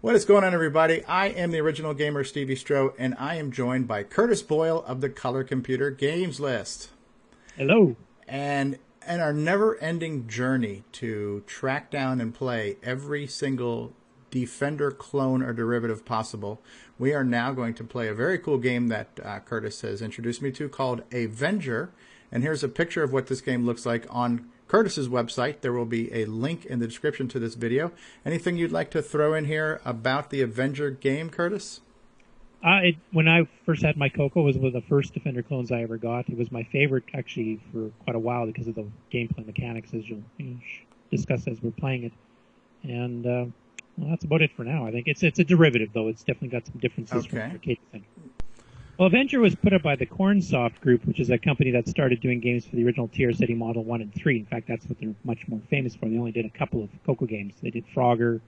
What is going on, everybody? I am the original gamer, StevieStrow, and I am joined by Curtis Boyle of the Color Computer Games List. Hello. And in our never-ending journey to track down and play every single Defender clone or derivative possible, we are now going to play a very cool game that Curtis has introduced me to called Avenger. And here's a picture of what this game looks like on Curtis's website. There will be a link in the description to this video. Anything you'd like to throw in here about the Avenger game, Curtis? When I first had my Coco, it was one of the first Defender clones I ever got. It was my favorite, actually, for quite a while because of the gameplay mechanics, as you'll discuss as we're playing it. And well, that's about it for now. I think it's a derivative, though. It's definitely got some differences from Arcade Defender. Well, Avenger was put up by the Cornsoft group, which is a company that started doing games for the original TRS-80 Model 1 and 3. In fact, that's what they're much more famous for. They only did a couple of Coco games. They did Frogger,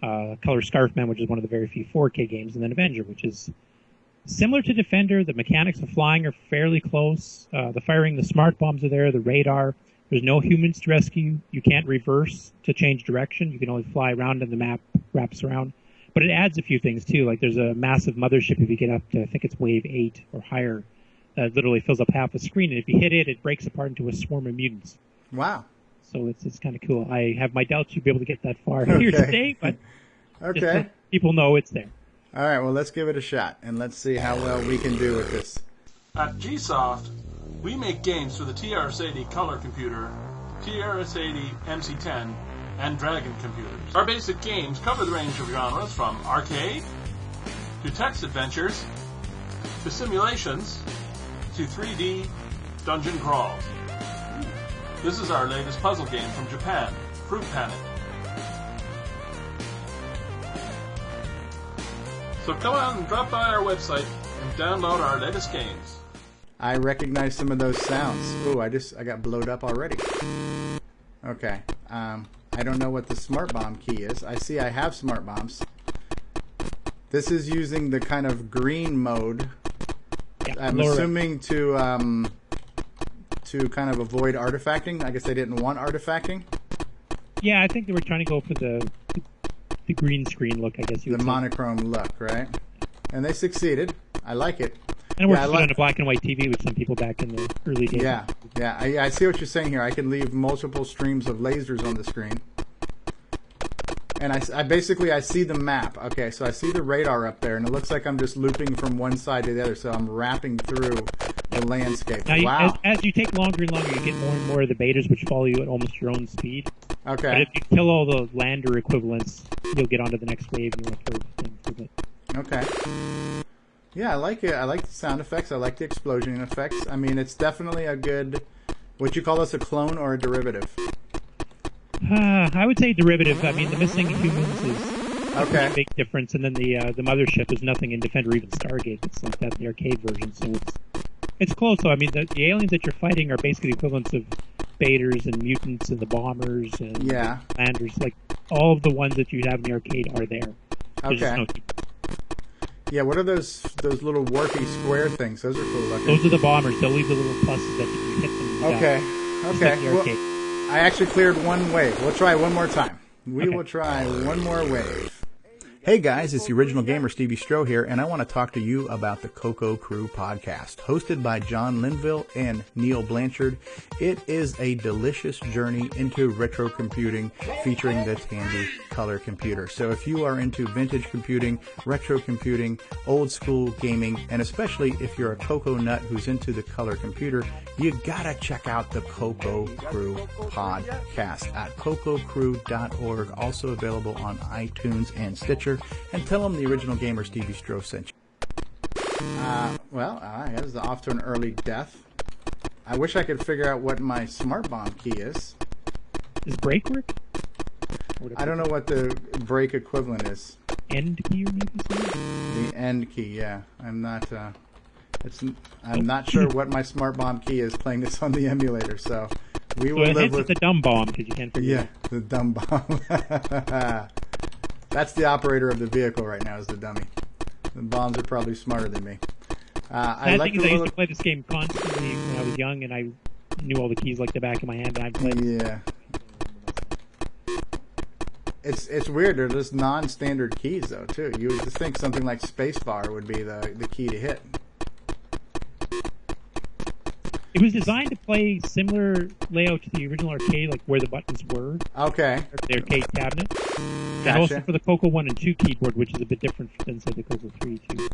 Color Scarfman, which is one of the very few 4K games, and then Avenger, which is similar to Defender. The mechanics of flying are fairly close. The firing, the smart bombs are there, the radar. There's no humans to rescue. You can't reverse to change direction. You can only fly around and the map wraps around. But it adds a few things, too. Like there's a massive mothership if you get up to, I think it's wave 8 or higher, that literally fills up half the screen. And if you hit it, it breaks apart into a swarm of mutants. Wow. So it's kind of cool. I have my doubts you'll be able to get that far here today, but just let people know it's there. All right, well, let's give it a shot, and let's see how well we can do with this. At GSoft, we make games for the TRS-80 Color Computer, TRS-80 MC10, and Dragon computers. Our basic games cover the range of genres from arcade, to text adventures, to simulations, to 3D dungeon crawls. This is our latest puzzle game from Japan, Fruit Panic. So come on and drop by our website and download our latest games. I recognize some of those sounds. Ooh, I got blowed up already. Okay. I don't know what the smart bomb key is. I see I have smart bombs. This is using the kind of green mode. Yeah, I'm assuming to kind of avoid artifacting. I guess they didn't want artifacting. Yeah, I think they were trying to go for the green screen look, I guess you would say. The monochrome look, right? And they succeeded. I like it. And it works on a black and white TV with some people back in the early days. Yeah. I see what you're saying here. I can leave multiple streams of lasers on the screen. And I basically see the map. Okay, so I see the radar up there, and it looks like I'm just looping from one side to the other, so I'm wrapping through the landscape. Now, wow. As you take longer and longer, you get more and more of the betas, which follow you at almost your own speed. Okay. But if you kill all the lander equivalents, you'll get onto the next wave and you'll have things for a bit. Okay. Yeah, I like it. I like the sound effects. I like the explosion effects. I mean, it's definitely a good... Would you call this a clone or a derivative? I would say derivative. I mean, the missing humans is a big difference, and then the mothership is nothing in Defender, even Stargate. It's like that in the arcade version, so it's close. So I mean, the aliens that you're fighting are basically equivalents of Baders and mutants and the bombers and landers. Like all of the ones that you have in the arcade are there. Okay. Yeah, what are those little warpy square things? Those are cool looking. Those are the bombers. They'll leave the little pluses that you can hit them. Okay. Well, I actually cleared one wave. We'll try one more time. We will try one more wave. Hey guys, it's the original gamer StevieStrow here, and I want to talk to you about the Coco Crew podcast, hosted by John Linville and Neil Blanchard. It is a delicious journey into retro computing featuring this handy color computer. So if you are into vintage computing, retro computing, old school gaming, and especially if you're a Coco nut who's into the color computer, you gotta check out the Coco Crew podcast at cococrew.org, also available on iTunes and Stitcher. And tell them the original gamer StevieStrow sent you. That was off to an early death. I wish I could figure out what my smart bomb key is. Does break work? I don't know what the break equivalent is. End key or maybe something? The end key, yeah. I'm not sure what my smart bomb key is playing this on the emulator, so we will live with the dumb bomb because you can't figure it out. Yeah, the dumb bomb. That's the operator of the vehicle right now, is the dummy. The bombs are probably smarter than me. I used to play this game constantly when I was young, and I knew all the keys like the back of my hand, and I'd play. Yeah. It's weird. They're just non-standard keys, though, too. You would just think something like spacebar would be the key to hit. It was designed to play similar layout to the original arcade, like where the buttons were. Okay. The arcade cabinet. Gotcha. And also for the Coco 1 and 2 keyboard, which is a bit different than, say, the Coco 3, too.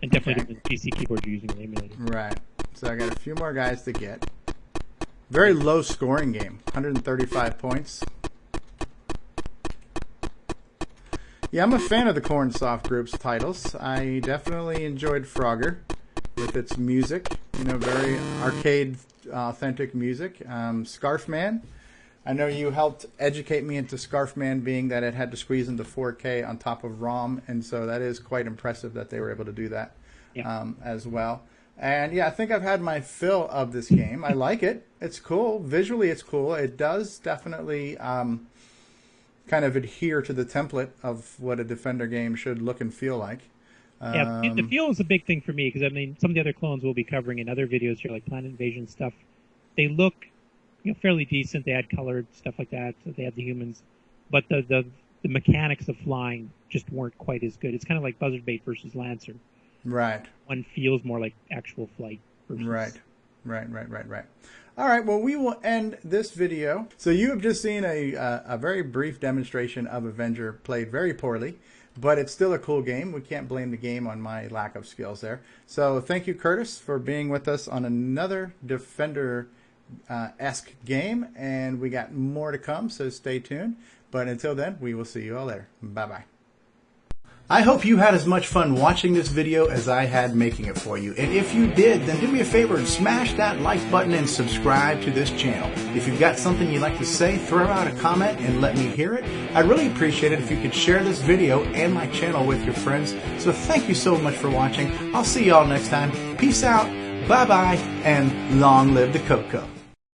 And definitely different PC keyboard you're using in the emulator. Right. So I got a few more guys to get. Very low scoring game. 135 points. Yeah, I'm a fan of the Cornsoft group's titles. I definitely enjoyed Frogger with its music. You know, very arcade authentic music. Scarfman. I know you helped educate me into Scarfman, being that it had to squeeze into 4K on top of ROM, and so that is quite impressive that they were able to do that as well. And yeah, I think I've had my fill of this game. I like it. It's cool. Visually, it's cool. It does definitely kind of adhere to the template of what a Defender game should look and feel like. Yeah, the feel is a big thing for me, because I mean, some of the other clones we'll be covering in other videos here, like Planet Invasion stuff, they look, you know, fairly decent. They had colored stuff like that. So they had the humans, but the mechanics of flying just weren't quite as good. It's kind of like Buzzard Bait versus Lancer. Right. One feels more like actual flight. Right. All right, well, we will end this video. So you have just seen a very brief demonstration of Avenger played very poorly, but it's still a cool game. We can't blame the game on my lack of skills there. So thank you, Curtis, for being with us on another Defender-esque game, and we got more to come, so stay tuned. But until then, we will see you all later. Bye-bye. I hope you had as much fun watching this video as I had making it for you. And if you did, then do me a favor and smash that like button and subscribe to this channel. If you've got something you'd like to say, throw out a comment and let me hear it. I'd really appreciate it if you could share this video and my channel with your friends. So thank you so much for watching. I'll see you all next time. Peace out, bye-bye, and long live the Coco.